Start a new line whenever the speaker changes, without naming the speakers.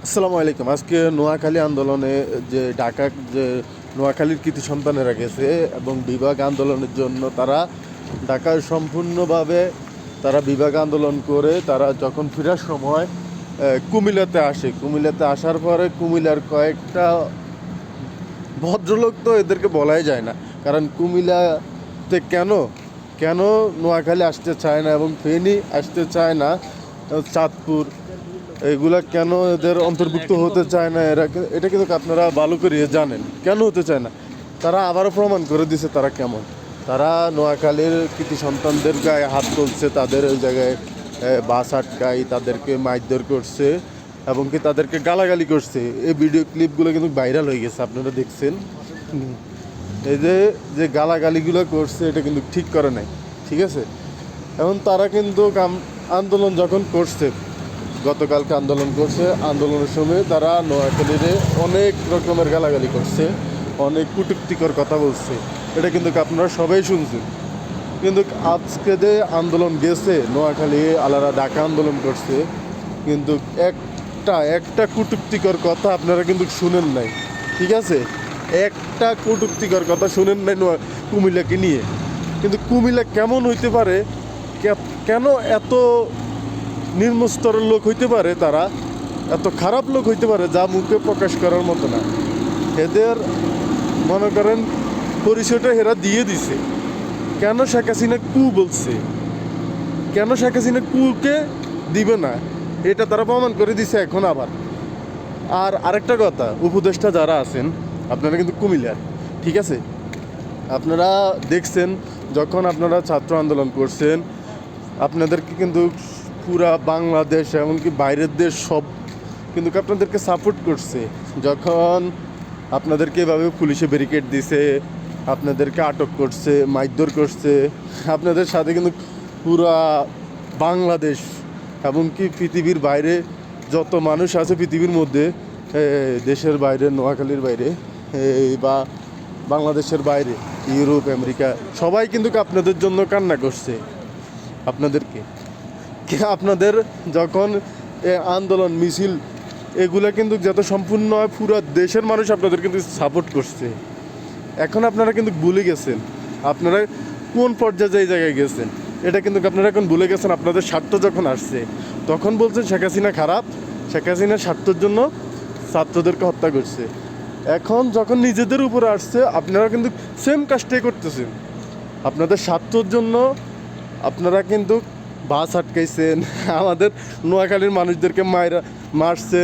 আসসালামু আলাইকুম। আজকে নোয়াখালী আন্দোলনে যে ঢাকা যে নোয়াখালীর কৃতি সন্তানেরা গেছে এবং বিভাগ আন্দোলনের জন্য তারা ঢাকায় সম্পূর্ণভাবে তারা বিভাগ আন্দোলন করে তারা যখন ফেরার সময় কুমিল্লাতে আসে। কুমিল্লাতে আসার পরে কুমিল্লার কয়েকটা ভদ্রলোক তো এদেরকে বলাই যায় না, কারণ কুমিল্লাতে কেন কেন নোয়াখালী আসতে চায় না এবং ফেনী আসতে চায় না, চাঁদপুর এগুলা কেন এদের অন্তর্ভুক্ত হতে চায় না, এটা কিন্তু আপনারা ভালো করে জানেন কেন হতে চায় না। তারা আবারও প্রমাণ করে দিছে তারা কেমন। তারা নোয়াখালীর কৃতি সন্তানদের গায়ে হাত তুলছে, তাদের ওই জায়গায় বাস আটকাই, তাদেরকে মারধর করছে এবং কি তাদেরকে গালাগালি করছে। এই ভিডিও ক্লিপগুলো কিন্তু ভাইরাল হয়ে গেছে, আপনারা দেখছেন। এই যে যে গালাগালিগুলো করছে এটা কিন্তু ঠিক করে নাই, ঠিক আছে। এখন তারা কিন্তু আন্দোলন যখন করছে, গতকালকে আন্দোলন করছে, আন্দোলনের সময় তারা নোয়াখালীরে অনেক রকমের গালাগালি করছে, অনেক কটূক্তিকর কথা বলছে। এটা কিন্তু আপনারা সবাই শুনছেন। কিন্তু আজকে যে আন্দোলন গেছে নোয়াখালী আলারা ঢাকা আন্দোলন করছে, কিন্তু একটা কটূক্তিকর কথা আপনারা কিন্তু শুনেন নাই, ঠিক আছে। একটা কটূক্তিকর কথা শুনেন নাই কুমিল্লাকে নিয়ে। কিন্তু কুমিল্লা কেমন হইতে পারে, কেন এত নিম্নস্তরের লোক হইতে পারে, তারা এত খারাপ লোক হইতে পারে যা মুখে প্রকাশ করার মতো না। এদের মনে করেন পরিচয়টা হেরা দিয়ে দিছে। কেন শেখ হাসিনা কু বলছে, কেন শেখ হাসিনা কুকে দিবে না, এটা তারা প্রমাণ করে দিছে এখন আবার। আর আরেকটা কথা, উপদেষ্টা যারা আছেন আপনারা কিন্তু কুমিল্লার, ঠিক আছে। আপনারা দেখছেন যখন আপনারা ছাত্র আন্দোলন করছেন, আপনাদেরকে কিন্তু পুরা বাংলাদেশ এমনকি বাইরের দেশ সব কিন্তু আপনাদেরকে সাপোর্ট করছে। যখন আপনাদেরকে এভাবে পুলিশে ব্যারিকেড দিছে, আপনাদেরকে আটক করছে, মারধর করছে, আপনাদের সাথে কিন্তু পুরা বাংলাদেশ এমনকি পৃথিবীর বাইরে যত মানুষ আছে পৃথিবীর মধ্যে, দেশের বাইরে, নোয়াখালীর বাইরে বা বাংলাদেশের বাইরে, ইউরোপ, আমেরিকা, সবাই কিন্তু আপনাদের জন্য কান্না করছে। আপনাদেরকে আপনাদের যখন আন্দোলন মিছিল এগুলো কিন্তু যত সম্পূর্ণ হয়, পুরো দেশের মানুষ আপনাদের কিন্তু সাপোর্ট করছে। এখন আপনারা কিন্তু ভুলে গেছেন আপনারা কোন পর্যায়ে এই জায়গায় গেছেন, এটা কিন্তু আপনারা এখন ভুলে গেছেন। আপনাদের স্বার্থ যখন আসছে তখন বলছেন শেখ হাসিনা খারাপ, শেখ হাসিনার স্বার্থের জন্য ছাত্রদেরকে হত্যা করছে। এখন যখন নিজেদের উপরে আসছে আপনারা কিন্তু সেম কাজটাই করতেছেন। আপনাদের স্বার্থর জন্য আপনারা কিন্তু বাস আটকাইছেন, আমাদের নোয়াখালীর মানুষদেরকে মারছেন।